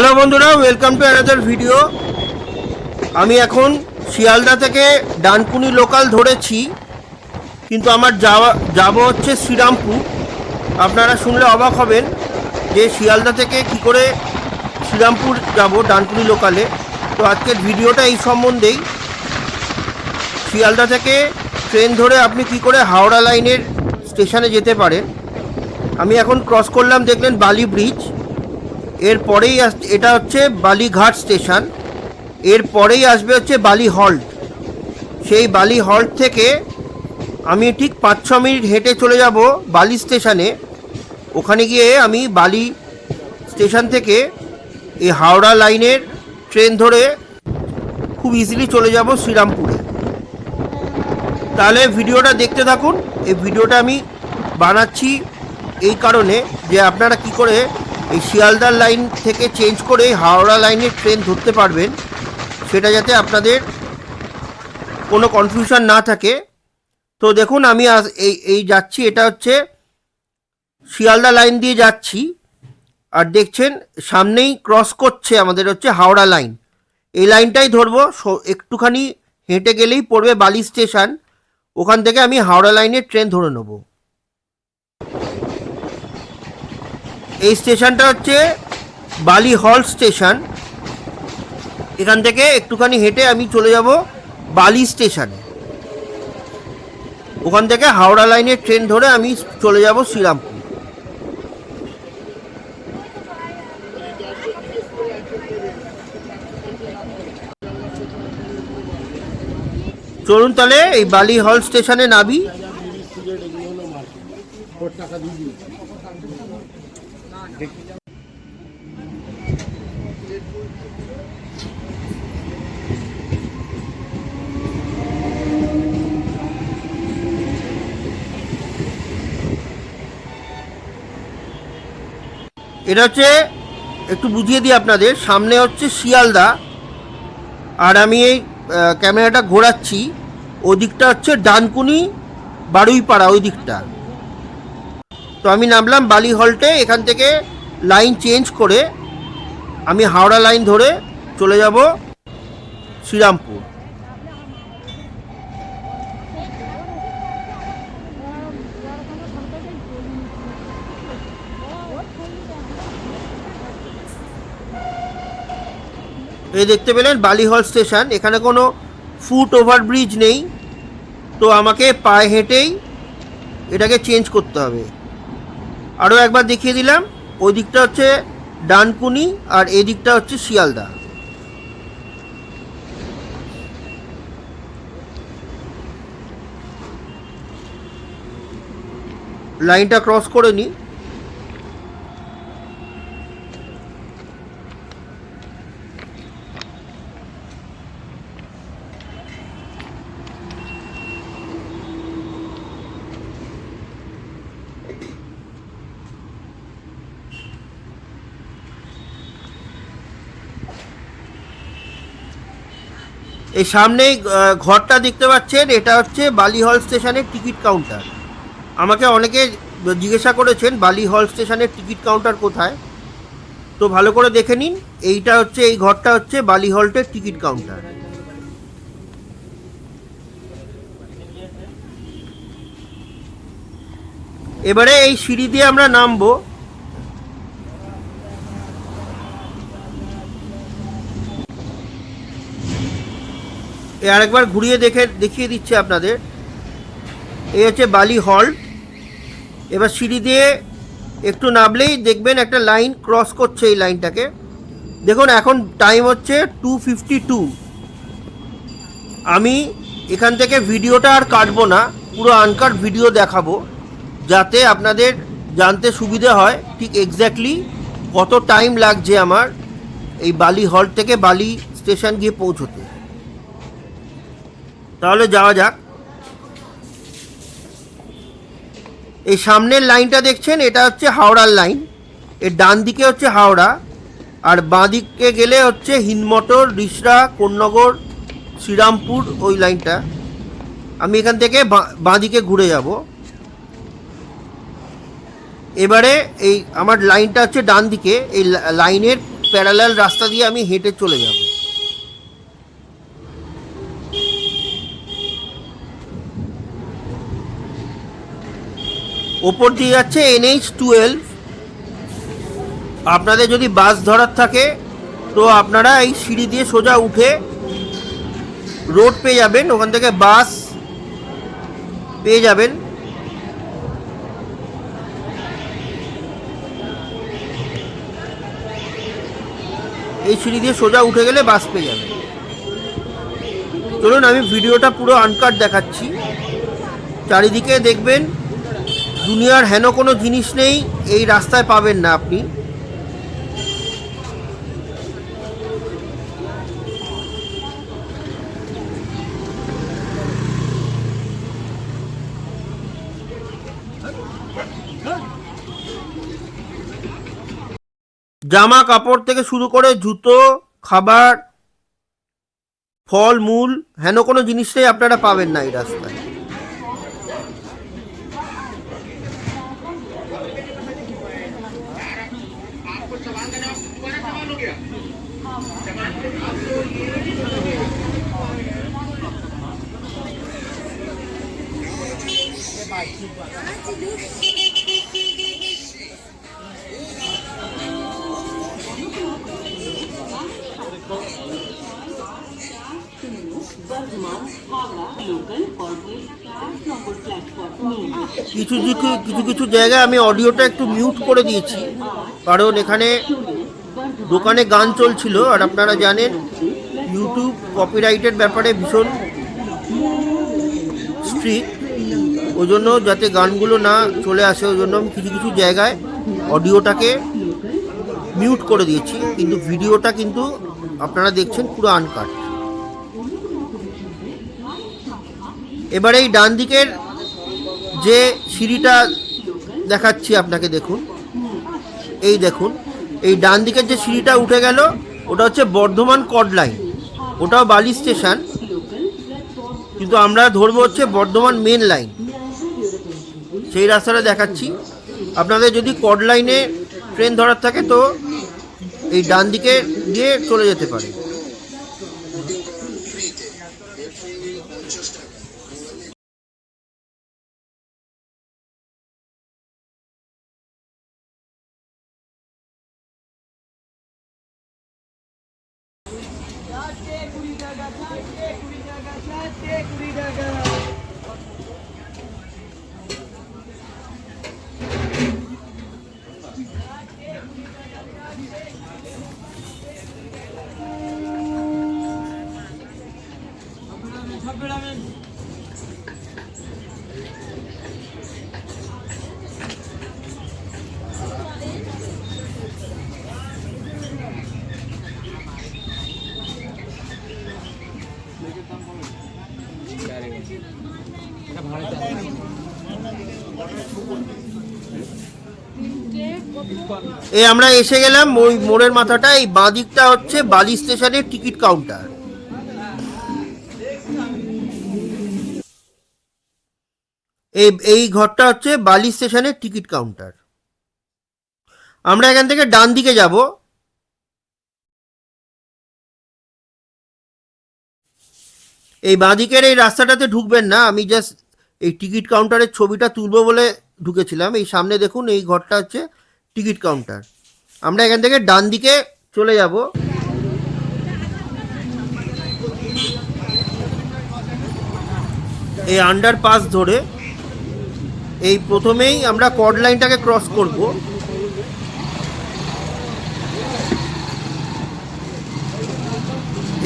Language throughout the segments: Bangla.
হ্যালো বন্ধুরা, ওয়েলকাম টু অ্যানাদার ভিডিও। আমি এখন শিয়ালদা থেকে ডানকুনি লোকাল ধরেছি, কিন্তু আমার যাব হচ্ছে শ্রীরামপুর। আপনারা শুনলে অবাক হবেন যে শিয়ালদা থেকে কি করে শ্রীরামপুর যাব ডানকুনি লোকালে। তো আজকের ভিডিওটা এই সম্বন্ধেই, শিয়ালদা থেকে ট্রেন ধরে আপনি কি করে হাওড়া লাইনের স্টেশনে যেতে পারেন। আমি এখন ক্রস করলাম, দেখলেন বালি ব্রিজ। এরপরেই এটা হচ্ছে বালিঘাট স্টেশন। এরপরেই আসবে হচ্ছে বালি হল্ট। সেই বালি হল্ট থেকে আমি ঠিক 5-6 মিনিট হেঁটে চলে যাব বালি স্টেশনে। ওখানে গিয়ে আমি বালি স্টেশন থেকে এই হাওড়া লাইনের ট্রেন ধরে খুব ইজিলি চলে যাব শ্রীরামপুরে। তাহলে ভিডিওটা দেখতে থাকুন। এই ভিডিওটা আমি বানাচ্ছি এই কারণে যে আপনারা কি করে এই শিয়ালদার লাইন থেকে চেঞ্জ করে হাওড়া লাইনের ট্রেন ধরতে পারবেন, সেটা যাতে আপনাদের কোনো কনফিউশন না থাকে। তো দেখুন, আমি এই যাচ্ছি, এটা হচ্ছে শিয়ালদা লাইন দিয়ে যাচ্ছি। আর দেখছেন সামনেই ক্রস করছে আমাদের হচ্ছে হাওড়া লাইন। এই লাইনটাই ধরবো। একটুখানি হেঁটে গেলেই পড়বে বালি স্টেশন। ওখান থেকে আমি হাওড়া লাইনের ট্রেন ধরে নেব। এই স্টেশনটা হচ্ছে বালি হল্ট স্টেশন। এখান থেকে একটুখানি হেঁটে আমি চলে যাব বালি স্টেশনে। ওখান থেকে হাওড়া লাইনের ট্রেন ধরে আমি চলে যাব শ্রীরামপুর। চলুন তাহলে এই বালি হল্ট স্টেশনে নামি। এটা হচ্ছে, একটু বুঝিয়ে দিই আপনাদের, সামনে হচ্ছে শিয়ালদা, আর আমি এই ক্যামেরাটা ঘোরাচ্ছি, ওদিকটা হচ্ছে ডানকুনি বারুইপাড়া, ওই দিকটা। তো আমি নামলাম বালি হল্টে। এখান থেকে লাইন চেঞ্জ করে আমি হাওড়া লাইন ধরে চলে যাব শ্রীরামপুর। এই দেখতে পেলেন বালি হল্ট স্টেশন। এখানে কোনো ফুট ওভারব্রিজ নেই, তো আমাকে পায়ে হেঁটেই এটাকে চেঞ্জ করতে হবে। আরও একবার দেখিয়ে দিলাম, ওই দিকটা হচ্ছে ডানকুনি আর এই দিকটা হচ্ছে শিয়ালদা। লাইনটা ক্রস করে নিই। এই সামনেই ঘরটা দেখতে পাচ্ছেন, এটা হচ্ছে বালি হল্ট স্টেশনের টিকিট কাউন্টার। আমাকে অনেকে জিজ্ঞাসা করেছেন বালি হল্ট স্টেশনের টিকিট কাউন্টার কোথায়, তো ভালো করে দেখে নিন। এইটা হচ্ছে, এই ঘরটা হচ্ছে বালি হল্টের টিকিট কাউন্টার। এবারে এই সিঁড়ি দিয়ে আমরা নামবো। আরেকবার ঘুরিয়ে দেখিয়ে দিচ্ছে আপনাদের। এই হচ্ছে বালি হল্ট। এবার সিঁড়ি দিয়ে একটু নামলেই দেখবেন একটা লাইন ক্রস করছে। এই লাইনটাকে দেখুন, এখন টাইম হচ্ছে 2:52। আমি এখান থেকে ভিডিওটা আর কাটবো না, পুরো আনকাট ভিডিও দেখাবো, যাতে আপনাদের জানতে সুবিধে হয় ঠিক এক্স্যাক্টলি কত টাইম লাগছে আমার এই বালি হল্ট থেকে বালি স্টেশন গিয়ে পৌঁছতে। তাহলে যাওয়া যাক। এই সামনের লাইনটা দেখছেন, এটা হচ্ছে হাওড়ার লাইন। এর ডান দিকে হচ্ছে হাওড়া, আর বাঁ দিকে গেলে হচ্ছে হিন্দমোটর, রিষড়া, কোন্নগর, শ্রীরামপুর, ওই লাইনটা। আমি এখান থেকে বাঁ দিকে ঘুরে যাব। এবারে এই আমার লাইনটা হচ্ছে ডান দিকে। এই লাইনের প্যারালাল রাস্তা দিয়ে আমি হেঁটে চলে যাব। ওপর দিয়ে যাচ্ছে NH-12। আপনাদের যদি বাস ধরার থাকে তো আপনারা এই সিঁড়ি দিয়ে সোজা উঠে রোড পেয়ে যাবেন, ওখান থেকে বাস পেয়ে যাবেন। এই সিঁড়ি দিয়ে সোজা উঠে গেলে বাস পেয়ে যাবেন। চলুন আমি ভিডিওটা পুরো আনকাট দেখাচ্ছি। চারিদিকে দেখবেন দুনিয়ার হেন কোনো জিনিস নেই এই রাস্তায় পাবেন না আপনি। জামা কাপড় থেকে শুরু করে জুতো, খাবার, ফল মূল, হেন কোনো জিনিসটাই আপনারা পাবেন না এই রাস্তায়। কিছু কিছু জায়গায় আমি অডিওটা একটু মিউট করে দিয়েছি, কারণ এখানে দোকানে গান চলছিল, আর আপনারা জানেন ইউটিউব কপিরাইটের ব্যাপারে ভীষণ স্ট্রিক্ট। ওই জন্য যাতে গানগুলো না চলে আসে, ওই জন্য আমি কিছু জায়গায় অডিওটাকে মিউট করে দিয়েছি, কিন্তু ভিডিওটা কিন্তু আপনারা দেখছেন পুরো আনকাট। এবারে এই ডান দিকের যে সিঁড়িটা দেখাচ্ছি আপনাকে, দেখুন, এই দেখুন, এই ডান দিকের যে সিঁড়িটা উঠে গেল ওটা হচ্ছে বর্ধমান কড লাইন। ওটাও বালি স্টেশন, কিন্তু আমরা ধরবো হচ্ছে বর্ধমান মেন লাইন। সেই রাস্তাটা দেখাচ্ছি আপনাদের। যদি কড লাইনে ট্রেন ধরার থাকে তো এই ডান দিকে দিয়ে চলে যেতে পারে। এই আমরা এসে গেলাম ওই মোড়ের মাথাটা। এই বাঁ দিকটা হচ্ছে বালি স্টেশনের টিকিট কাউন্টার। এই ঘরটা হচ্ছে বালি স্টেশনের টিকিট কাউন্টার। আমরা এখান থেকে ডান দিকে যাব। এই বাঁ দিকের এই রাস্তাটাতে ঢুকবেন না, আমি জাস্ট এই টিকিট কাউন্টারের ছবিটা তুলবো বলে ঢুকেছিলাম। এই সামনে দেখুন, এই ঘরটা হচ্ছে টিকিট কাউন্টার। আমরা এখান থেকে ডান দিকে চলে যাব। এই আন্ডারপাস ধরে এই প্রথমেই আমরা কড লাইনটাকে ক্রস করব।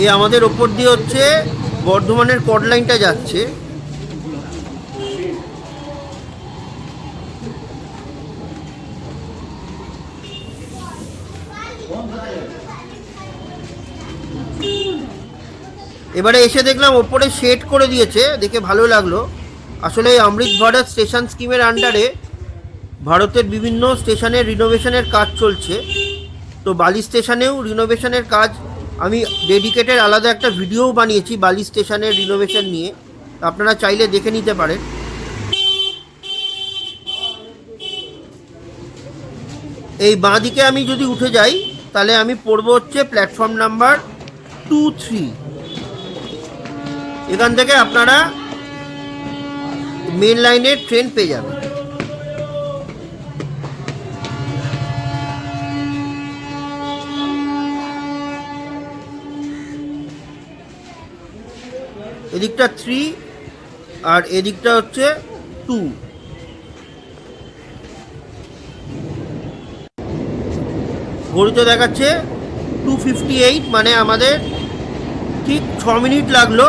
এই আমাদের ওপর দিয়ে হচ্ছে বর্ধমানের কড লাইনটা যাচ্ছে। এবারে এসে দেখলাম ওপরে শেড করে দিয়েছে, দেখে ভালো লাগলো। আসলে এই অমৃত ভারত স্টেশন স্কিমের আন্ডারে ভারতের বিভিন্ন স্টেশনের রিনোভেশনের কাজ চলছে। তো বালি স্টেশনেও রিনোভেশনের কাজ, আমি ডেডিকেটেড আলাদা একটা ভিডিও বানিয়েছি বালি স্টেশনের রিনোভেশন নিয়ে, আপনারা চাইলে দেখে নিতে পারেন। এই বাঁ দিকে আমি যদি উঠে যাই তাহলে আমি পড়বো হচ্ছে প্ল্যাটফর্ম নাম্বার 2-3। এখান থেকে আপনারা মেন লাইনের ট্রেন পেয়ে যাবেন। এদিকটা 3 আর এদিকটা হচ্ছে 2। ঘড়িতে দেখাচ্ছে 2:58, মানে আমাদের ঠিক 6 মিনিট লাগলো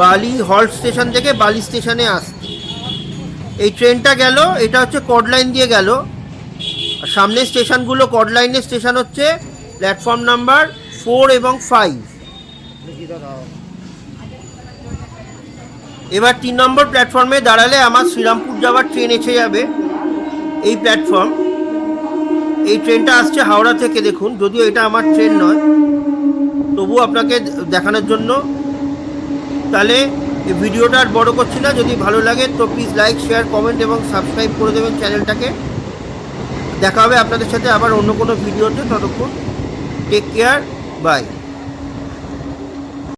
বালি হল্ট স্টেশন থেকে বালি স্টেশনে আসতে। এই ট্রেনটা গেল, এটা হচ্ছে কড লাইন দিয়ে গেল। আর সামনের স্টেশনগুলো কড লাইনের স্টেশন হচ্ছে প্ল্যাটফর্ম নাম্বার 4 এবং 5। এবার 3 নম্বর প্ল্যাটফর্মে দাঁড়ালে আমার শ্রীরামপুর যাওয়ার ট্রেন এসে যাবে। এই প্ল্যাটফর্ম, এই ট্রেনটা আসছে হাওড়া থেকে। দেখুন, যদিও এটা আমার ট্রেন নয়, তবুও আপনাকে দেখানোর জন্য। তাহলে এই ভিডিওটা আর বড় করছি না। যদি ভালো লাগে তো প্লিজ লাইক, শেয়ার, কমেন্ট এবং সাবস্ক্রাইব করে দেবেন চ্যানেলটাকে। দেখা হবে আপনাদের সাথে আবার অন্য কোনো ভিডিওতে। ততক্ষণ টেক কেয়ার, বাই।